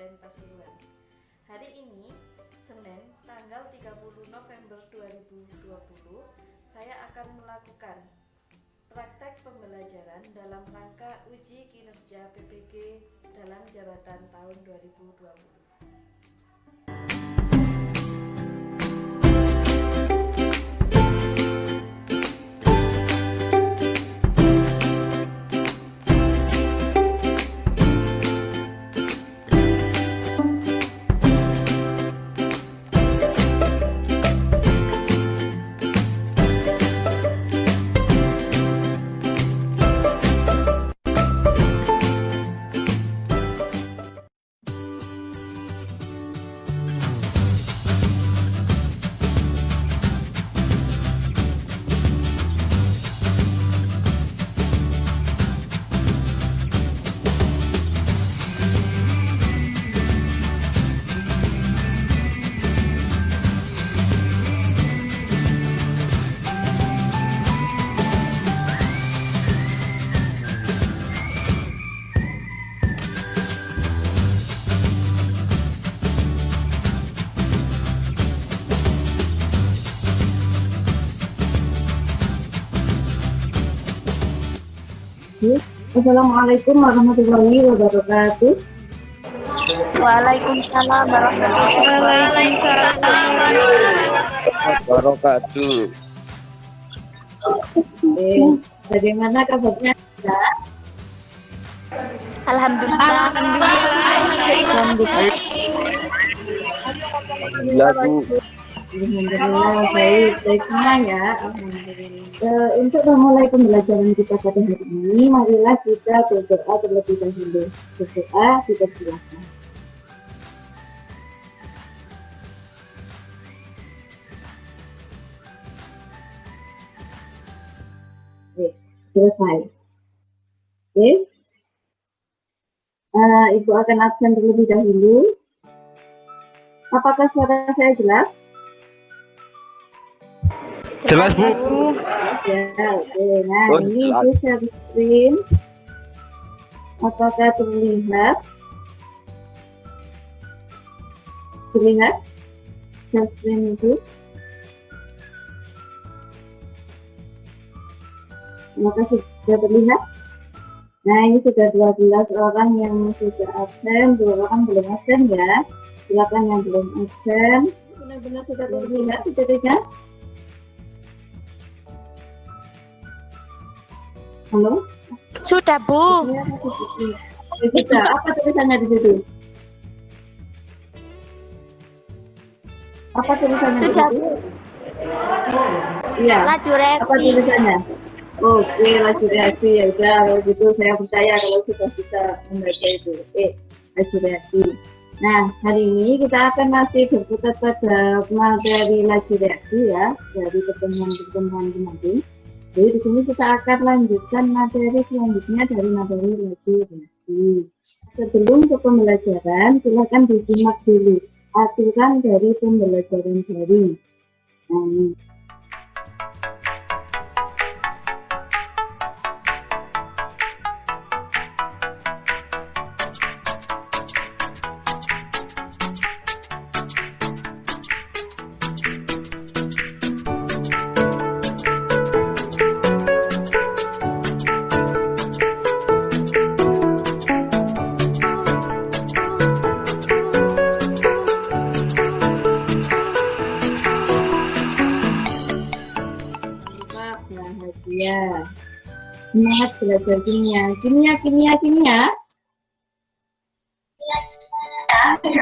Kabupaten Pasuruan. Hari ini, Senin, tanggal 30 November 2020, saya akan melakukan praktek pembelajaran dalam rangka uji kinerja PPG dalam jabatan tahun 2020. Assalamualaikum warahmatullahi wabarakatuh. Waalaikumsalam warahmatullahi wabarakatuh. Bagaimana kabarnya? Alhamdulillah. Alhamdulillah, baik semua ya. Alhamdulillah. Untuk memulai pembelajaran kita pada hari ini, marilah kita berdoa terlebih dahulu. Berdoa, kita silakan. Oke, selesai. Oke. Ibu akan absen terlebih dahulu. Apakah suara saya jelas? Jelas, Bu. Ya, oke. Nah, ini Ibu share screen. Apakah terlihat? Terlihat? Share screen itu? Apakah sudah terlihat? Nah, ini sudah 12 orang yang sudah absen, 2 orang belum absen ya. Silakan yang belum absen. Benar-benar sudah terlihat videonya? Halo? Sudah, Bu. Sudah. Apa tulisannya di situ? Apa tulisannya Sudah, di situ? Bu. Iya. Laju reaksi. Apa tulisannya? Oke, laju reaksi. Ya udah, kalau gitu saya percaya kalau sudah bisa membaca itu. Oke, laju reaksi. Nah, hari ini kita akan masih berputar pada materi laju reaksi ya, dari pertemuan-pertemuan kemarin. Jadi di sini kita akan lanjutkan materi selanjutnya dari materi laju reaksi. Sebelum ke pembelajaran, silakan disimak dulu aturan dari pembelajaran daring. Nah, bahagia. Semangat belajar kimia. Kimia.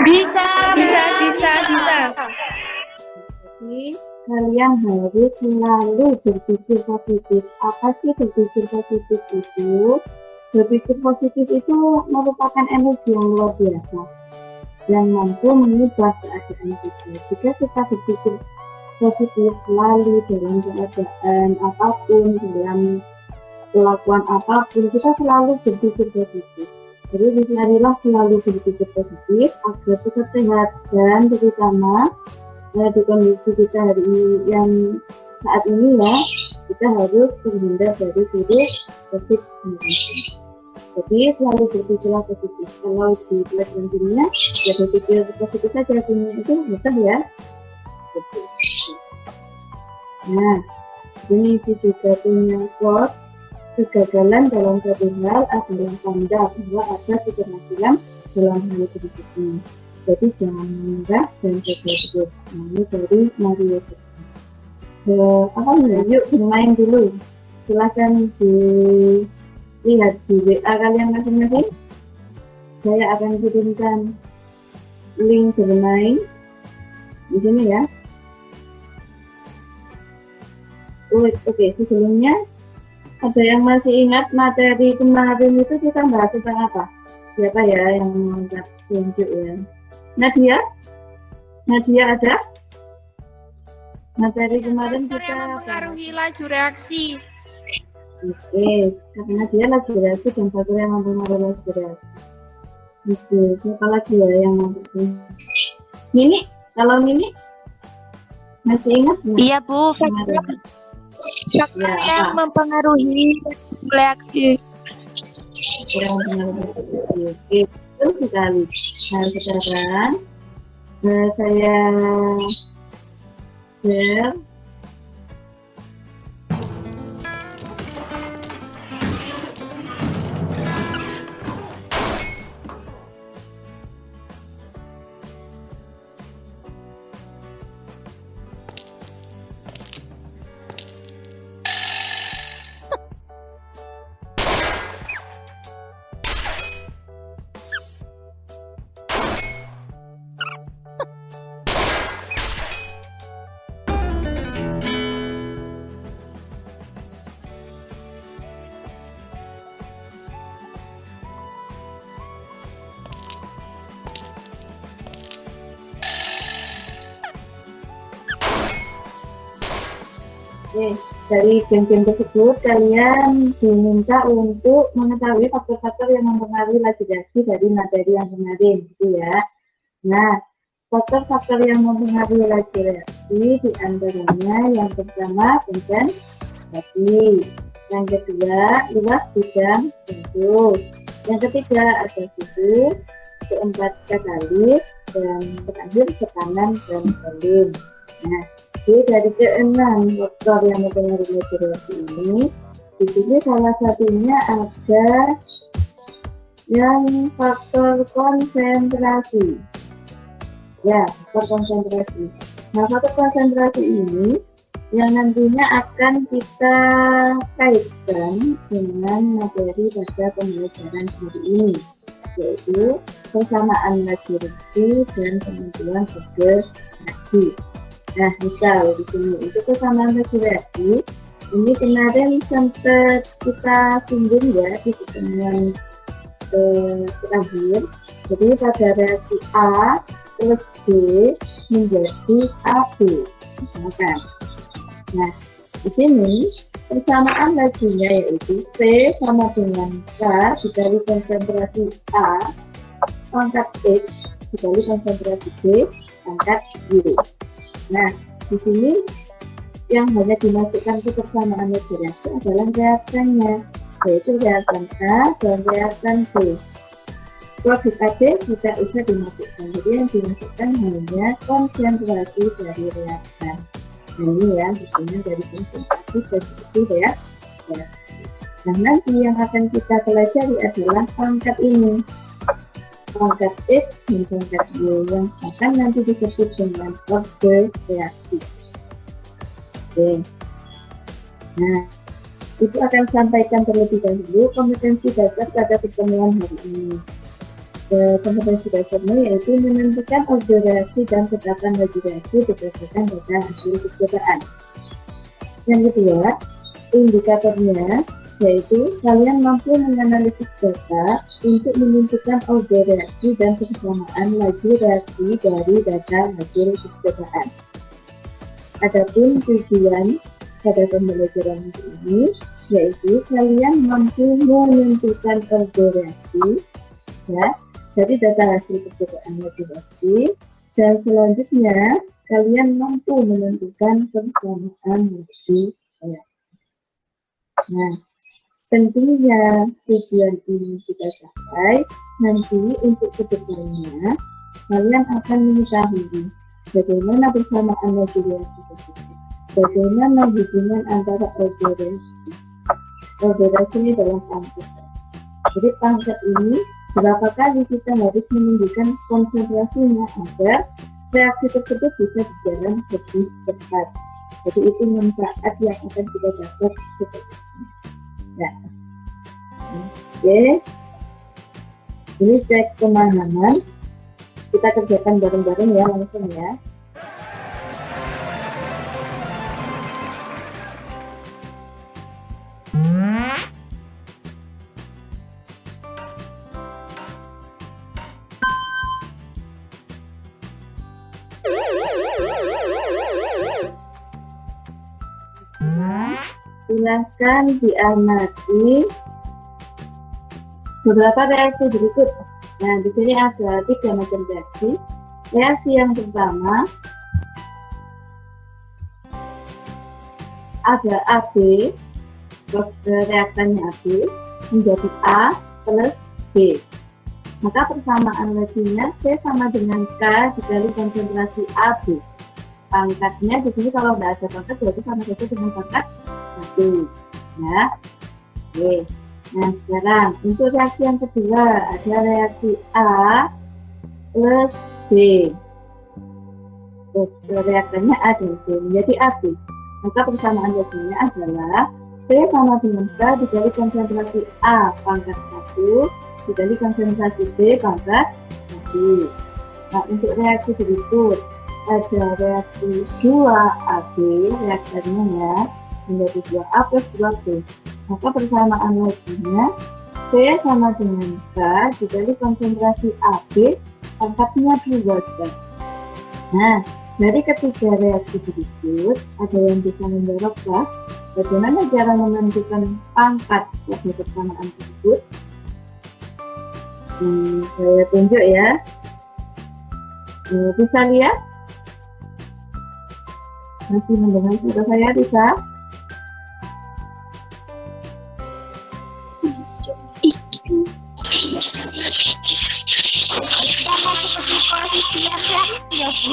Bisa. Jadi kalian harus selalu berpikir positif. Apa sih berpikir positif itu? Berpikir positif itu merupakan energi yang luar biasa yang mampu mengubah keadaan kita. Jika kita berpikir positif selalu dalam keadaan apapun, dalam kelakuan apapun, kita selalu berpikir positif. Jadi marilah selalu berpikir positif agar tetap sehat, dan terutama di kondisi kita hari ini yang saat ini ya, kita harus terhindar dari virus COVID-19. Jadi selalu berpikirlah positif. Kalau di pelajaran dunia, ya berpikir positif saja. Dunia itu mudah ya. Nah, ini juga punya quote, kegagalan dalam satu hal adalah tanda bahwa ada keberhasilan dalam hal berikutnya. Jadi jangan menyerah dan coba terus. Nah, ini dari Mario. Apa nih? Yuk bermain dulu. Silahkan dilihat di WA kalian masing-masing. Saya akan kirimkan link bermain di sini ya. Oke, sebelumnya ada yang masih ingat materi kemarin itu kita bahas tentang apa? Siapa ya yang mengangkat tunjuk ya? Nadia ada? Materi kemarin kita yang mempengaruhi laju reaksi. Oke, karena dia laju reaksi dan faktor yang mempengaruhi laju reaksi. Oke, siapa lagi ya yang mempengaruhi? Mini, kalau Mini masih ingat? Iya Bu, faktor yang mempengaruhi reaksi. Yang mempengaruhi. Oke, betul sekali. Nah, sekarang saya share. Oke, dari game-game tersebut kalian diminta untuk mengetahui faktor-faktor yang mempengaruhi laju reaksi dari materi yang kemarin, gitu ya. Nah, faktor-faktor yang mempengaruhi laju reaksi diantaranya yang pertama konsentrasi, yang kedua luas bidang bentuk, yang ketiga ada suhu, keempat katalis, dan terakhir tekanan dan volume. Nah, jadi dari keenam faktor yang mempengaruhi laju reaksi ini, di sini salah satunya ada yang faktor konsentrasi. Ya, faktor konsentrasi. Nah, faktor konsentrasi ini yang nantinya akan kita kaitkan dengan materi pada pembelajaran hari ini, yaitu persamaan laju reaksi dan penentuan order reaksi. Nah, misal di sini itu persamaan laju reaksi. Ini kemarin sempat kita singgung ya di pertemuan terakhir. Jadi pada reaksi A plus B menjadi AB. Misalkan. Nah, di sini persamaan lajunya yaitu P sama dengan K dikali konsentrasi A pangkat X dikali konsentrasi B pangkat Y. Nah, di sini yang hanya dimasukkan ke persamaan laju reaksi adalah reaktannya, yaitu reaktan A dan reaktan B. Produk AB tidak usah dimasukkan, jadi yang dimasukkan hanya konsentrasi dari reaktan. Nah, ini ya, hasilnya dari konsentrasi positif ya. Nah, nanti yang akan kita pelajari adalah pangkat ini. Pangkat X dan pangkat Y yang akan nanti disebut dengan order reaksi. Oke. Nah, itu akan sampaikan terlebih dahulu kompetensi dasar pada pertemuan hari ini. Kompetensi dasarnya yaitu menentukan order reaksi dan ketetapan laju reaksi berdasarkan data hasil percobaan. Yang kedua, indikatornya yaitu kalian mampu menganalisis data untuk menentukan order reaksi dan persamaan laju reaksi dari data hasil percobaan. Adapun tujuan pada pembelajaran ini yaitu kalian mampu menentukan order reaksi ya dari data hasil percobaan laju reaksi, dan selanjutnya kalian mampu menentukan persamaan laju reaksi. Nah, tentunya tujuan ini sudah capai, nanti untuk kedepannya kalian akan mengetahui bagaimana persamaan laju reaksi tersebut, bagaimana hubungan antara orderasi ini dalam pangkat. Jadi pangkat ini berapa kali kita harus menunjukkan konsentrasinya agar reaksi tersebut bisa berjalan lebih cepat. Jadi itu manfaat yang akan kita dapat seperti ini. Nah, oke, ini cek pemahaman. Kita kerjakan bareng-bareng ya, langsung ya. Silahkan diamati beberapa reaksi berikut. Nah, di sini ada 3 macam reaksi. Reaksi yang pertama ada AB, reaktannya AB menjadi A plus B. Maka persamaan lajunya C sama dengan K dikali konsentrasi AB. Pangkatnya di sini kalau nggak ada pangkat berarti sama saja dengan pangkat 1. Ya. Oke. Nah, sekarang untuk reaksi yang kedua ada reaksi A plus B. Terus reaktannya A dan B menjadi AB. Maka persamaan lajunya adalah C sama dengan K dikali konsentrasi A pangkat 1 dikali konsentrasi B pangkat 1. Nah, untuk reaksi berikut ada reaksi 2AB, reaktannya ya menjadi 2A plus 2B. Maka persamaan lajunya C sama dengan K dikali konsentrasi AB pangkatnya 2K. Nah, dari ketiga reaksi berikut ada yang bisa menjawab kah? Bagaimana cara menentukan pangkat dari persamaan tersebut? Saya tunjuk ya. Bisa lihat? Masih mendengar suara saya, bisa? Sama seperti koefisien ya Bu.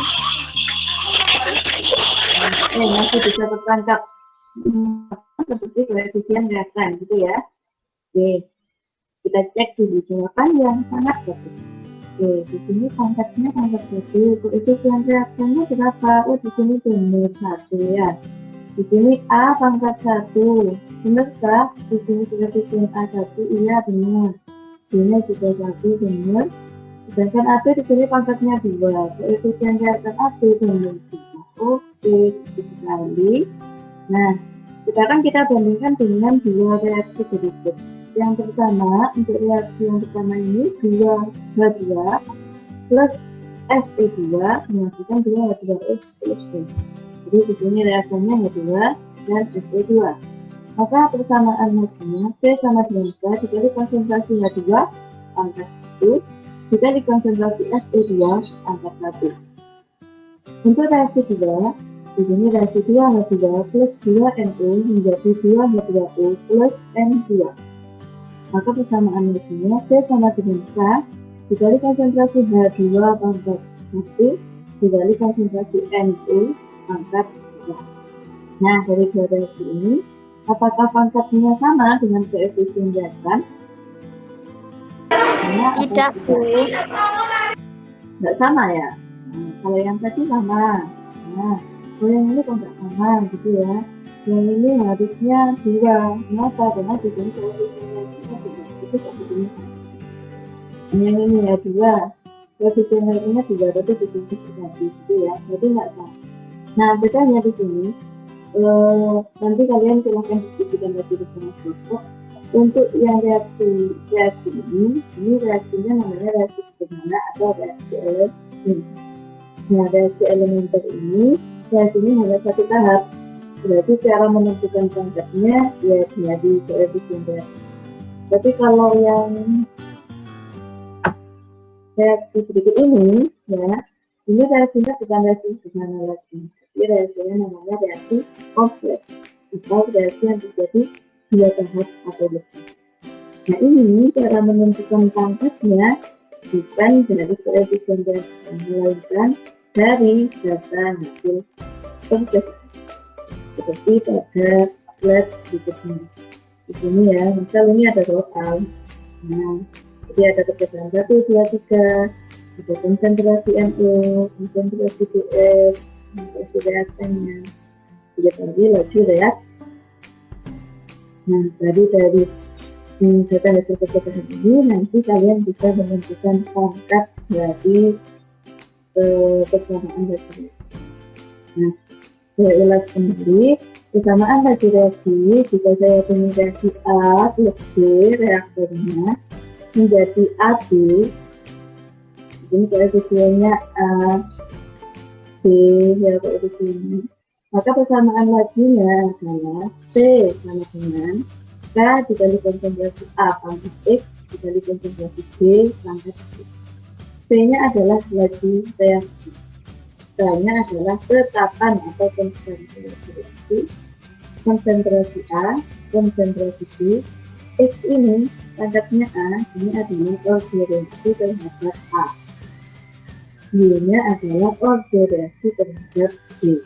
Masih bisa tertangkap seperti koefisien reaktan gitu ya. Oke, kita cek dulu jawaban yang sangat bagus. Oke, di sini pangkatnya pangkat 1, koefisien reaktannya berapa? Oh, di sini benar 1 ya. Di sini A pangkat 1, benar kah? Di sini koefisien A1, iya benar. B-nya juga 1, benar. Sedangkan AB di sini pangkatnya 2, koefisien reaktan AB benar 3. Oke, sekali. Nah, sekarang kita bandingkan dengan 2 reaksi berikut. Yang pertama, untuk reaksi yang pertama ini 2H2 plus Se2 menghasilkan 2H2S plus B. Jadi di sini reaksinya H2 dan Se2. Maka persamaan lajunya C sama dengan K dikali konsentrasi H2 pangkat 1 dikali konsentrasi Se2 pangkat 1. Untuk reaksi 2, di sini reaksi 2H2 plus 2NO menjadi 2H2O plus N2. Maka persamaan lajunya C sama dengan K dikali konsentrasi H2 pangkat 1 dikali konsentrasi NO pangkat 2. Nah, dari 2 reaksi ini, apakah pangkatnya sama dengan koefisien reaktan? Tidak, Bu. Nggak sama ya? Nah, kalau yang tadi sama. Nah, kalau yang ini kok nggak sama gitu ya. Yang ini harusnya 2. Kenapa? Karena di sini koefisien reaktannya itu koefisien. Yang ini ya 2. Koefisien reaktannya 2, tapi di sini tadi gitu ya. Jadi nggak sama. Nah, bedanya di sini nanti kalian silahkan diskusikan lagi bersama kelompok. Untuk yang reaksi ini reaksinya namanya reaksi sederhana atau reaksi elementer. Nah, reaksi elementer ini reaksinya hanya 1 tahap. Berarti cara menentukan pangkatnya ya dari koefisien reaksi. Tapi kalau yang reaksi berikut ini ya, ini reaksinya bukan reaksi sederhana lagi. Jadi reaksinya namanya reaksi kompleks atau reaksi yang terjadi 2 tahap atau lebih. Nah, ini cara menentukan pangkatnya bukan dari koefisien reaksi, melainkan dari data hasil pencobaan. Seperti pada slide berikutnya. Di sini ya, misal ini ada total. Nah, jadi ada perbedaan 1, 2, 3, ada konsentrasi NO, konsentrasi BR, konsentrasi reaktannya, lagi laju reaksi. Nah, dari data hasil percobaan ini nanti kalian bisa menentukan pangkat dari persamaan laju. Nah, saya ulas kembali, persamaan laju reaksi jika saya punya reaksi A plus B reaktornya menjadi AB, ini koefisiennya A, B ya koefisiennya, maka persamaan lajunya adalah C sama dengan K dikali konsentrasi A pangkat X dikali konsentrasi B pangkat X. B-nya adalah laju reaksi, K-nya adalah tetapan atau konsentrasi reaksi, konsentrasi A, konsentrasi B, X ini pangkatnya A, ini adalah order reaksi terhadap A. Y-nya adalah order reaksi terhadap B.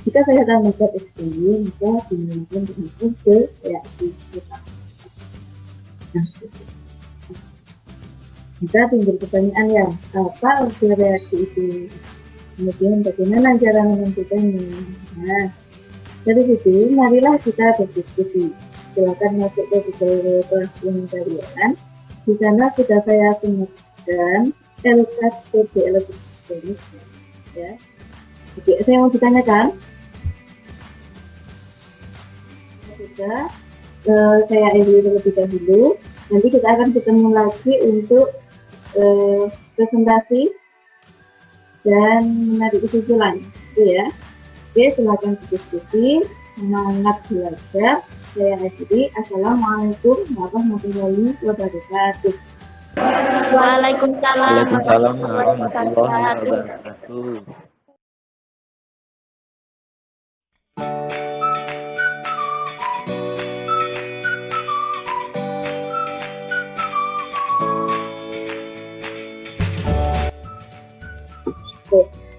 Jika saya tambahkan X ini, maka digunakan dengan order reaksi tetap. Nah, maka timbul pertanyaan ya, apa order reaksi itu? Kemudian bagaimana cara menentukannya? Nah, dari situ marilah kita berdiskusi. Silakan masuk ke Google Classroom kalian. Di sana sudah saya sebutkan LKCBL ya. Jadi saya mau ditanyakan. Sudah, saya review terlebih dahulu. Nanti kita akan ketemu lagi untuk presentasi dan menarik kesimpulan, ya. Oke, silakan berdiskusi, semangat belajar. Saya akhiri. Assalamualaikum warahmatullahi wabarakatuh. Waalaikumsalam Waalaikumsalam warahmatullahi wabarakatuh.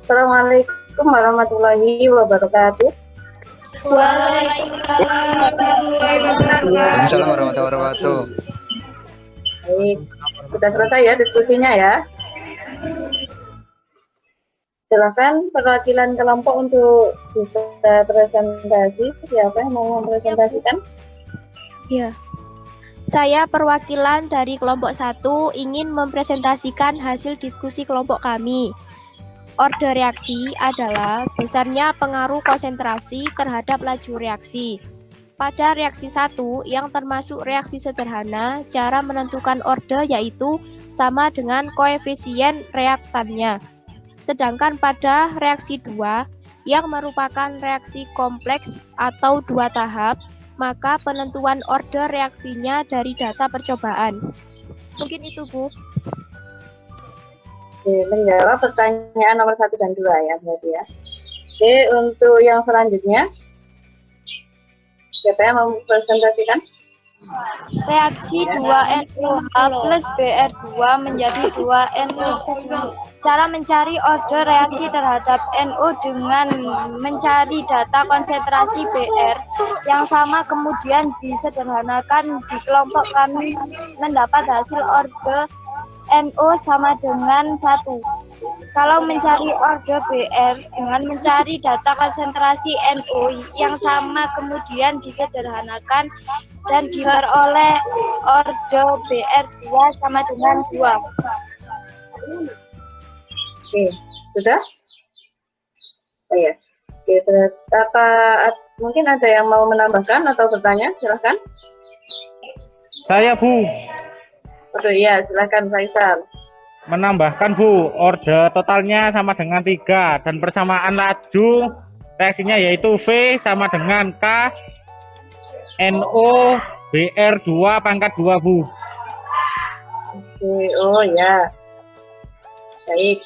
Assalamualaikum warahmatullahi wabarakatuh. Waalaikumsalam warahmatullahi wabarakatuh. Baik, sudah selesai ya diskusinya ya. Silakan perwakilan kelompok untuk bisa presentasi. Siapa yang mau mempresentasikan? Ya. Saya perwakilan dari kelompok 1 ingin mempresentasikan hasil diskusi kelompok kami. Order reaksi adalah besarnya pengaruh konsentrasi terhadap laju reaksi. Pada reaksi 1 yang termasuk reaksi sederhana, cara menentukan order yaitu sama dengan koefisien reaktannya. Sedangkan pada reaksi 2 yang merupakan reaksi kompleks atau 2 tahap, maka penentuan order reaksinya dari data percobaan. Mungkin itu, Bu. Oke, menjawab pertanyaan nomor 1 dan 2 ya, berarti ya. Oke, untuk yang selanjutnya, siapa yang mau presentasikan? Reaksi 2NOH plus BR2 menjadi 2NO. Cara mencari order reaksi terhadap NO dengan mencari data konsentrasi BR yang sama kemudian disederhanakan di kelompok kami mendapat hasil order NO sama dengan 1. Kalau mencari order BR dengan mencari data konsentrasi NO yang sama kemudian disederhanakan dan diperoleh order BR2 sama dengan 2. Oke, sudah? Oh ya. Oke, apa mungkin ada yang mau menambahkan atau bertanya? Silahkan. Saya, Bu. Oh iya, silakan Faisal. Menambahkan, Bu, order totalnya sama dengan 3 dan persamaan laju reaksinya yaitu V sama dengan K NO BR2 pangkat 2, Bu. Oke, oh ya. Baik.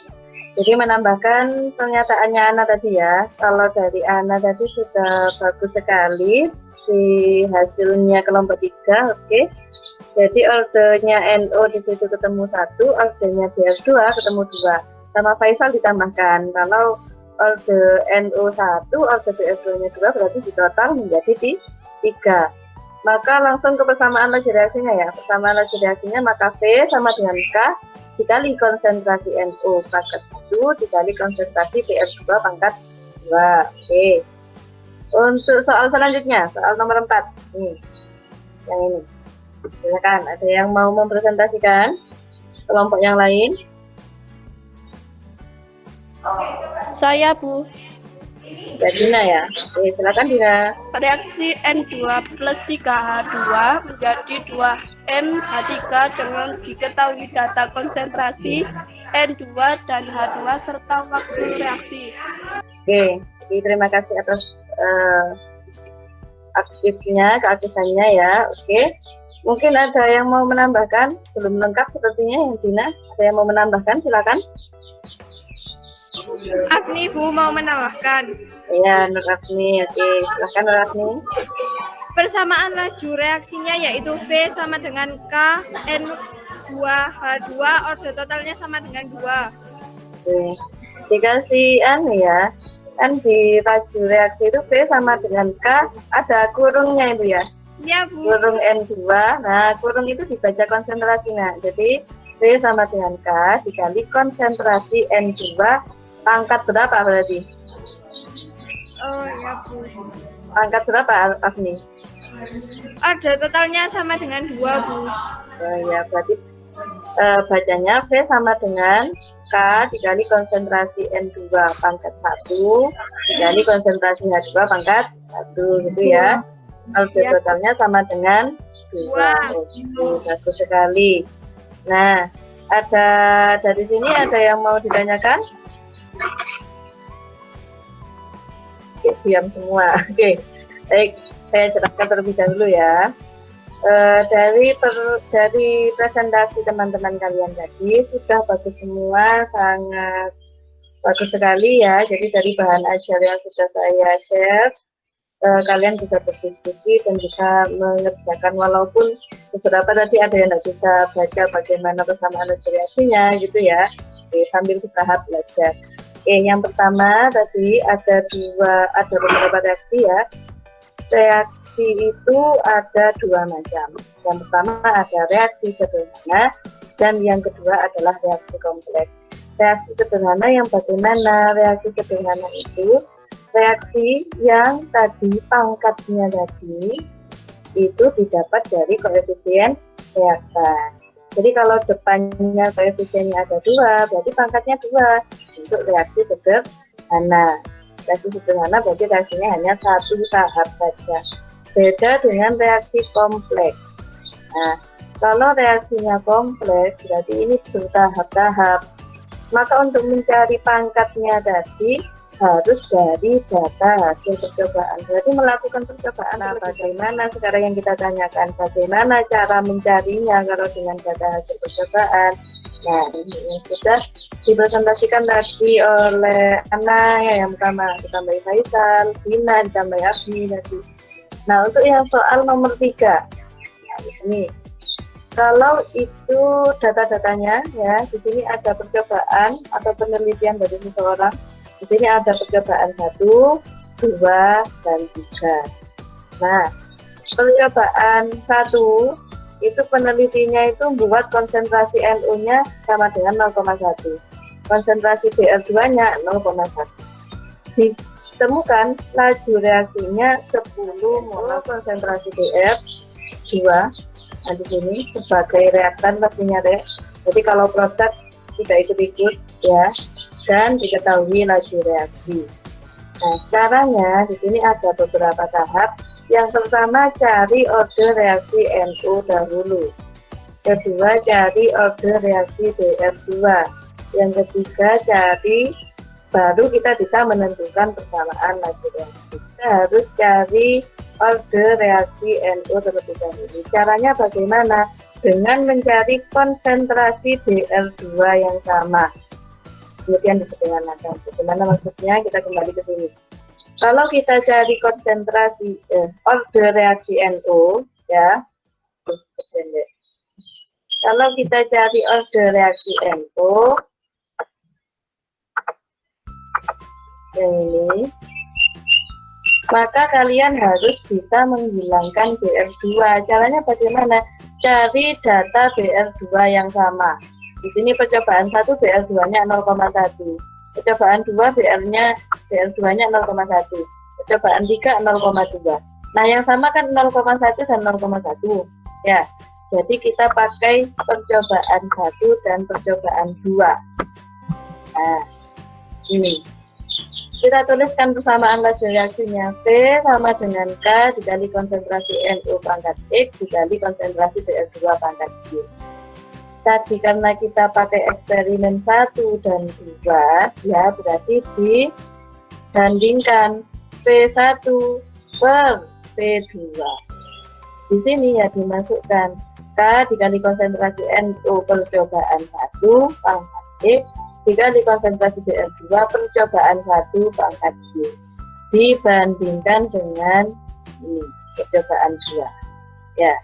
Jadi menambahkan pernyataannya Ana tadi ya. Kalau dari Ana tadi sudah bagus sekali. reaksi hasilnya kelompok 3, oke. Jadi ordernya NO di situ ketemu 1, ordernya BR2 ketemu 2. Sama Faisal ditambahkan. Kalau order NO1, order BR2-nya 2 berarti di total menjadi 3. Maka langsung ke persamaan laju reaksinya ya. Persamaan laju reaksinya maka V sama dengan K dikali konsentrasi NO pangkat 1 dikali konsentrasi BR2 pangkat 2. Oke. Untuk soal selanjutnya, soal nomor 4. Nih, yang ini. Silakan, ada yang mau mempresentasikan kelompok yang lain? Saya, Bu. Ya, Dina ya. Oke, silakan Dina. Reaksi N2 plus 3H2 menjadi 2NH3 dengan diketahui data konsentrasi N2 dan H2 serta waktu reaksi. Oke, terima kasih atas keaktifannya ya. Oke. Mungkin ada yang mau menambahkan, belum lengkap sepertinya yang Dina. Ada yang mau menambahkan, silakan. Afni, Bu, mau menambahkan. Iya, Nur Afni. Oke, silakan Nur Afni. Persamaan laju reaksinya yaitu V sama dengan K, N2H2, order totalnya sama dengan 2. Oke. Dikasih ya. Kan di laju reaksi itu V sama dengan K, ada kurungnya itu ya. Ya, Bu. Kurung N2, nah kurung itu dibaca konsentrasinya. Jadi V sama dengan K dikali konsentrasi N2 pangkat berapa berarti? Oh ya, Bu. Pangkat berapa Afni? Order totalnya sama dengan 2, Bu. Oh ya, berarti bacanya V sama dengan K dikali konsentrasi N2 pangkat 1 dikali konsentrasi H2 pangkat 1 gitu ya. Order totalnya sama dengan 2. Oke, bagus sekali. Nah, ada dari sini ada yang mau ditanyakan? Oke, diam semua. Oke, baik, saya jelaskan terlebih dahulu ya. Dari presentasi teman-teman kalian tadi sudah bagus semua, sangat bagus sekali ya. Jadi dari bahan ajar yang sudah saya share, kalian bisa berdiskusi dan bisa mengerjakan, walaupun beberapa tadi ada yang tidak bisa baca bagaimana persamaan reaksinya gitu ya. Oke, sambil bertahap belajar. Oke, yang pertama tadi ada beberapa reaksi ya. Reaksi itu ada 2 macam. Yang pertama ada reaksi sederhana dan yang kedua adalah reaksi kompleks. Reaksi sederhana yang bagaimana? Reaksi sederhana itu reaksi yang tadi pangkatnya tadi itu didapat dari koefisien reaktan. Jadi kalau depannya koefisiennya ada 2, berarti pangkatnya 2 untuk reaksi sederhana. Reaksi sederhana berarti reaksinya hanya 1 tahap saja. Beda dengan reaksi kompleks. Nah, kalau reaksinya kompleks berarti ini bertahap-tahap. Maka untuk mencari pangkatnya tadi harus dari data hasil percobaan. Berarti melakukan percobaan. Nah, bagaimana sekarang yang kita tanyakan, bagaimana cara mencarinya kalau dengan data hasil percobaan? Nah, ini sudah dipresentasikan tadi oleh Ana ya, yang pertama ditambah Faisal, Dina, ditambah Abdi tadi. Nah, untuk yang soal nomor 3, nah, ini kalau itu data-datanya ya, di sini ada percobaan atau penelitian dari seseorang. Di sini ada percobaan 1, 2, dan 3. Nah, percobaan 1 itu penelitinya itu membuat konsentrasi NO-nya sama dengan 0,1. Konsentrasi BR2-nya 0,1. Ditemukan laju reaksinya 10 mol konsentrasi BR2. Nah, di sini sebagai reaktan pastinya deh. Jadi kalau produk tidak ikut-ikut ya, dan diketahui laju reaksi. Nah, caranya di sini ada beberapa tahap. Yang pertama cari order reaksi NO dahulu. Kedua cari order reaksi BR2. Yang ketiga baru kita bisa menentukan persamaan laju reaksi. Kita harus cari order reaksi NO terlebih dahulu. Caranya bagaimana? Dengan mencari konsentrasi BR2 yang sama. Kemudian disederhanakan. Bagaimana maksudnya? Kita kembali ke sini. Kalau kita cari konsentrasi order reaksi NO ya. Kalau kita cari order reaksi NO yang ini, maka kalian harus bisa menghilangkan BR2. Caranya bagaimana? Cari data BR2 yang sama. Di sini percobaan 1 BR2-nya 0,1. Percobaan 2 BR2-nya 0,1. Percobaan 3 0,2. Nah, yang sama kan 0,1 dan 0,1. Ya. Jadi kita pakai percobaan 1 dan percobaan 2. Nah, ini. Kita tuliskan persamaan laju reaksinya. V sama dengan K dikali konsentrasi NO pangkat X dikali konsentrasi BR2 pangkat Y. Tadi karena kita pakai eksperimen 1 dan 2, ya berarti dibandingkan V1 per V2. Di sini ya dimasukkan K dikali konsentrasi NO percobaan 1 pangkat X dikali konsentrasi BR2 percobaan 1 pangkat Y dibandingkan dengan ini, percobaan 2. Ya,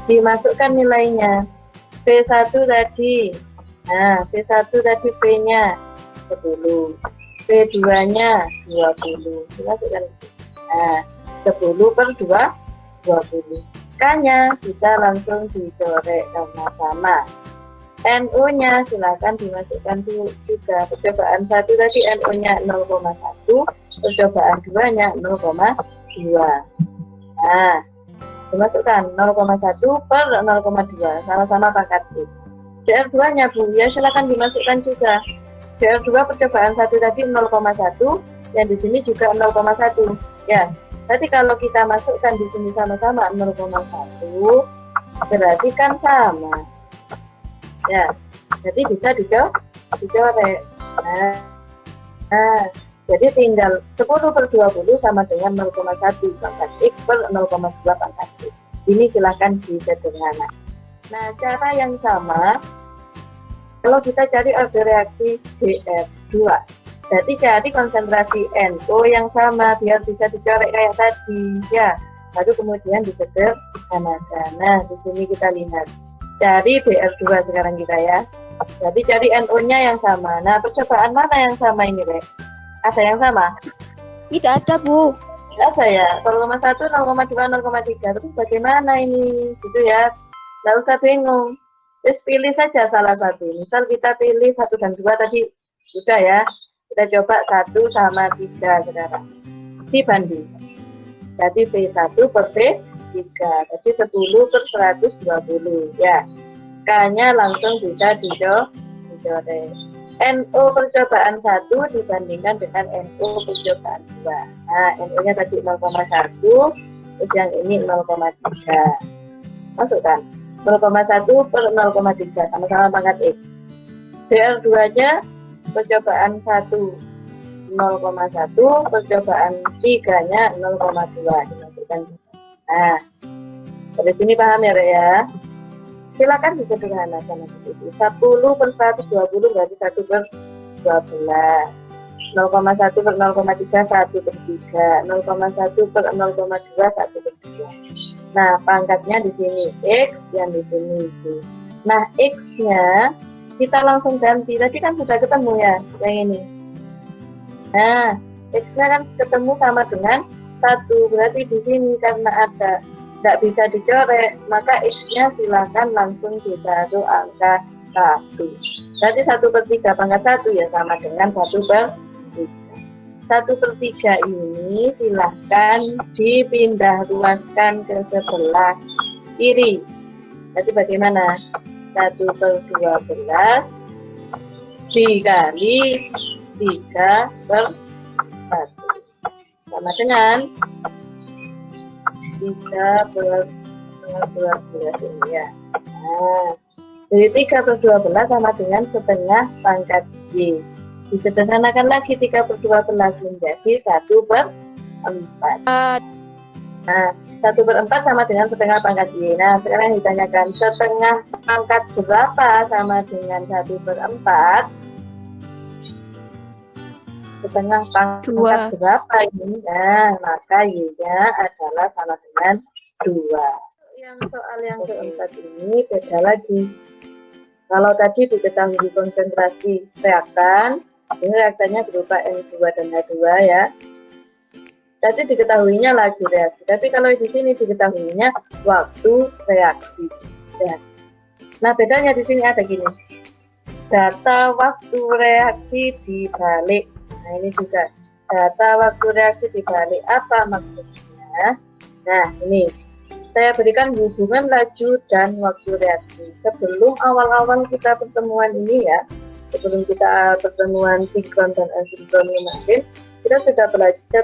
dimasukkan nilainya. V1 tadi, nah V1 tadi V-nya 10, V2-nya 20, dimasukkan. Nah, 10 per 2, 20. K-nya bisa langsung dicorek karena sama. NO-nya silakan dimasukkan juga. Percobaan 1 tadi NO-nya 0,1, percobaan 2-nya 0,2. Nah, dimasukkan 0,1 per 0,2, sama-sama pangkat X. BR2-nya Bu, ya silakan dimasukkan juga. BR2 percobaan 1 tadi 0,1, yang di sini juga 0,1. Ya, berarti kalau kita masukkan di sini sama-sama 0,1, berarti kan sama. Ya, jadi bisa dicorek. Nah, jadi tinggal 10 per 20 sama dengan 0,1 pangkat X per 0,2 pangkat X. Ini silahkan disederhana. Nah, cara yang sama, kalau kita cari order reaksi BR2, jadi cari konsentrasi NO yang sama, biar bisa dicorek kayak tadi. Ya, baru kemudian disederhanakan. Nah, di sini kita lihat. Cari BR2 sekarang kita ya. Jadi cari NO-nya yang sama. Nah, percobaan mana yang sama ini, Rek? Ada yang sama? Tidak ada, Bu. Tidak ada ya? 0,1, 0,2, 0,3. Terus bagaimana ini? Gitu ya. Nggak usah bingung. Terus pilih saja salah satu. Misal kita pilih 1 dan 2 tadi. Sudah ya. Kita coba 1 sama 3 sekarang. Dibanding. Jadi V1 per V3. Jadi 10 per 120 ya. K-nya langsung bisa dicorek. NO percobaan 1 dibandingkan dengan NO percobaan 2. Nah, NO-nya tadi 0,1, terus yang ini 0,3. Masukkan 0,1 per 0,3 sama-sama pangkat X. BR2-nya percobaan 1 0,1, percobaan 3-nya 0,2 dimasukkan. Nah, dari sini paham ya, Rek ya? Silakan disederhanakan seperti itu. 10 per 120 berarti 1 per 12. 0,1 per 0,3 1 per 3. 0,1 per 0,2 1 per 3. Nah, pangkatnya di sini X, yang di sini itu. Nah, X-nya kita langsung ganti. Tadi kan sudah ketemu ya, yang ini. Nah, X-nya kan ketemu sama dengan 1, berarti di sini karena ada tidak bisa dicorek, maka X-nya silakan langsung ditaruh angka 1. Berarti 1 per 3 pangkat 1 ya sama dengan 1 per 3. 1 per 3 ini silahkan dipindah luaskan ke sebelah kiri. Jadi bagaimana? 1 per 12 dikali 3 per 1 sama dengan 3 per 12 ini ya. Nah, jadi 3 per 12 sama dengan setengah pangkat Y. Disederhanakan lagi 3 per 12 menjadi 1 per 4. Nah, 1 per 4 sama dengan setengah pangkat Y. Nah, sekarang ditanyakan setengah pangkat berapa sama dengan 1 per 4? setengah pangkat 2. berapa ini? Nah, maka Y-nya adalah sama dengan 2. Yang soal yang keempat ini beda lagi. Kalau tadi diketahui konsentrasi reaktan, ini reaktannya berupa N2 dan H2 ya. Tadi diketahuinya laju reaksi, tapi kalau di sini diketahuinya waktu reaksi. Ya. Nah, bedanya di sini ada gini. Data waktu reaksi dibalik. Nah, ini juga data waktu reaksi dibalik. Apa maksudnya? Nah, ini saya berikan hubungan laju dan waktu reaksi. Sebelum awal-awal kita pertemuan ini ya, sebelum kita pertemuan sinkron dan asinkron kemarin, kita sudah belajar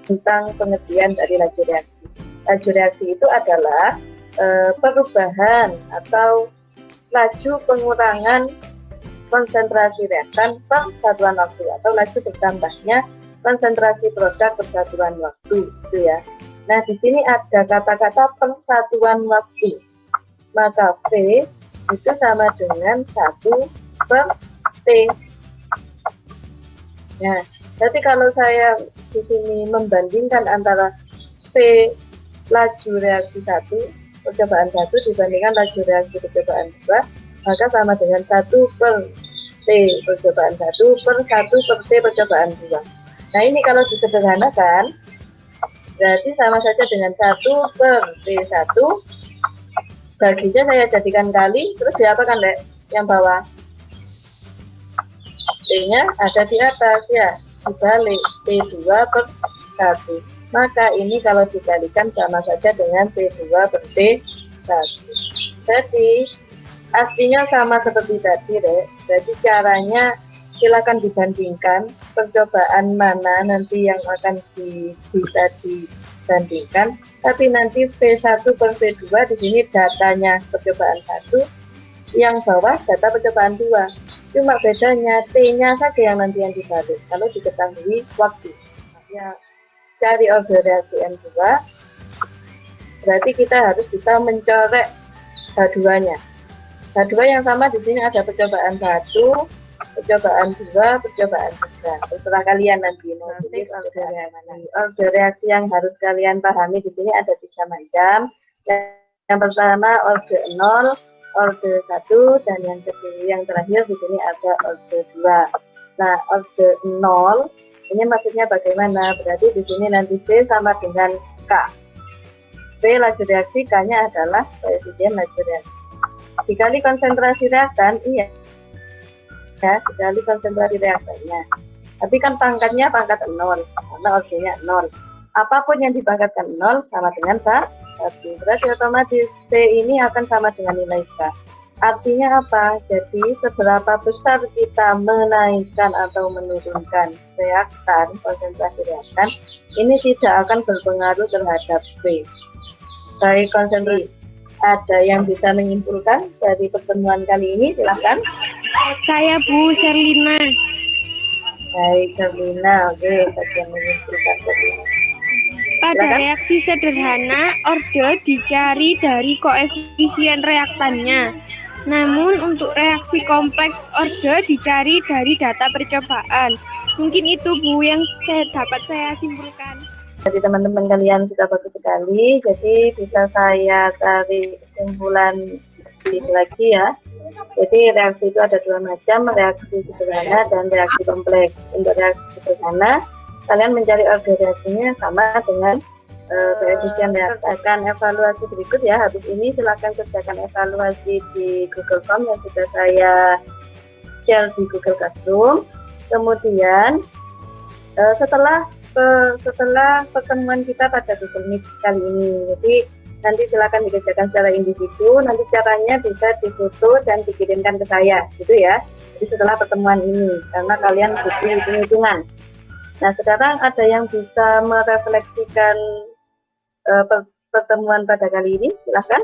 tentang pengertian dari laju reaksi. Laju reaksi itu adalah perubahan atau laju pengurangan konsentrasi reaktan per satuan waktu atau laju bertambahnya konsentrasi produk per satuan waktu, itu ya. Nah, di sini ada kata-kata per satuan waktu. Maka V itu sama dengan 1 per T. Nah, jadi kalau saya di sini membandingkan antara V laju reaksi 1 percobaan 1 dibandingkan laju reaksi percobaan 2, maka sama dengan 1 per T percobaan 1 per 1 per T percobaan 2. Nah, ini kalau disederhanakan berarti sama saja dengan 1 per T1 baginya saya jadikan kali, terus diapakan Lek? Yang bawah T-nya ada di atas ya, dibalik T2 per 1. Maka ini kalau dikalikan sama saja dengan T2 per T1. Jadi aslinya sama seperti tadi, Rek. Jadi caranya silakan dibandingkan percobaan mana nanti yang akan bisa dibandingkan. Tapi nanti V1 per V2 di sini datanya percobaan 1, yang bawah data percobaan 2. Cuma bedanya T-nya saja yang nanti yang dibalik kalau diketahui waktu. Ya, cari order reaksi N2, berarti kita harus bisa mencorek H2-nya. H2 yang sama di sini ada percobaan 1, percobaan 2, percobaan 3. Terserah kalian nanti mau pilih order reaksi. Order reaksi yang harus kalian pahami di sini ada 3 macam. Yang pertama order 0, order 1, dan yang terakhir di sini ada order 2. Nah, order 0 ini maksudnya bagaimana? Berarti di sini nanti V sama dengan K. V laju reaksi, K-nya adalah koefisien laju reaksi. Dikali konsentrasi reaktan, iya. Ya, dikali konsentrasi reaktannya. Tapi kan pangkatnya pangkat 0, karena ordernya 0. Apapun yang dipangkatkan 0 sama dengan 1. Berarti otomatis V ini akan sama dengan nilai K. Artinya apa? Jadi seberapa besar kita menaikkan atau menurunkan reaktan, konsentrasi reaktan, ini tidak akan berpengaruh terhadap V. Baik konsentrasi, ada yang bisa menyimpulkan dari pertemuan kali ini? Silahkan. Saya Bu Sherlina. Baik Sherlina, oke, bagian menyimpulkan tadi. Pada Silakan. reaksi sederhana, order dicari dari koefisien reaktannya. Namun untuk reaksi kompleks, order dicari dari data percobaan. Mungkin itu Bu yang dapat saya simpulkan. Jadi teman-teman kalian sudah bagus sekali, jadi bisa saya tarik kesimpulan lagi ya. Jadi reaksi itu ada 2 macam, reaksi sederhana dan reaksi kompleks. Untuk reaksi sederhana, kalian mencari order reaksinya sama dengan koefisien reaktan. Akan evaluasi berikut ya. Habis ini silakan kerjakan evaluasi di Google Form yang sudah saya share di Google Classroom. Kemudian setelah pertemuan kita pada Google Meet kali ini, jadi nanti silakan dikerjakan secara individu. Nanti caranya bisa difoto dan dikirimkan ke saya, gitu ya. Jadi setelah pertemuan ini, karena kalian butuh hitung-hitungan. Nah, sekarang ada yang bisa merefleksikan pertemuan pada kali ini, silahkan.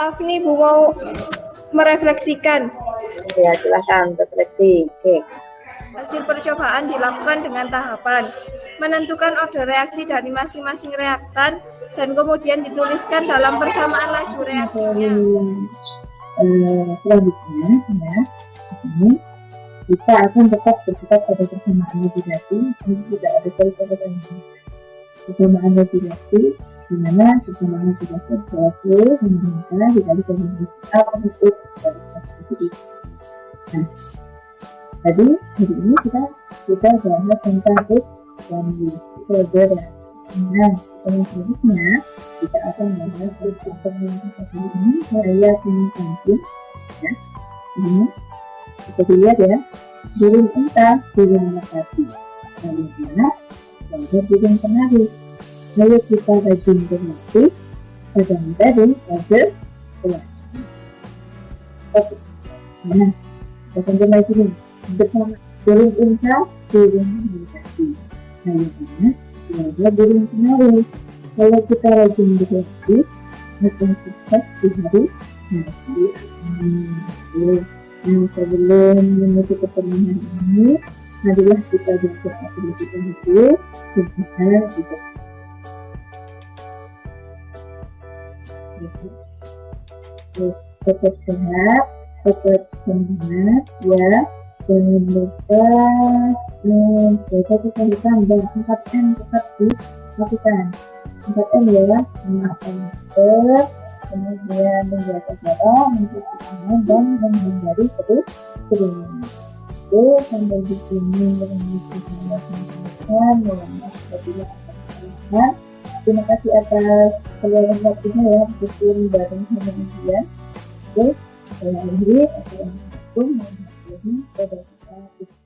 Afni Bu mau merefleksikan. Ya, silahkan refleksi. Oke. Hasil percobaan dilakukan dengan tahapan menentukan order reaksi dari masing-masing reaktan dan kemudian dituliskan dalam persamaan laju reaksinya. Selanjutnya ya, ini kita akan tetap berkutat pada persamaan negasi, meskipun tidak ada kaitan persamaan negasi, di mana persamaan negasi adalah V sama dikali dengan A positif dari positif. Nah, tadi hari ini kita bahas tentang X dan Y. Itu ada. Nah, selanjutnya kita akan bahas tentang kali ini saya mengkaji ya. Ini kita lihat ya, burung unta, burung merpati, bagaimana belajar burung kenari. Lalu kita rajin berlatih pada tadi pada kelas. Oke, nah kita lanjut lagi nih bersama burung unta, burung merpati. Bagaimana belajar burung kenari. Kalau kita rajin berlatih akan sukses di hari nanti. Nah, sebelum menutup pertemuan ini, marilah kita belajar aktivitas itu dan kita juga tetap sehat, tetap semangat ya, jangan lupa jaga kesehatan dan 4M tetap dilakukan. 4M ya, memakai masker, kemudian menjaga jarak, mencuci tangan dan menghindari kerumunan. Oke, sampai di sini mengucapkan apabila ada kesalahan. Terima kasih atas keluarga waktunya ya, bersyukur bareng sama kalian. Oke, saya akhiri. Assalamualaikum warahmatullahi wabarakatuh.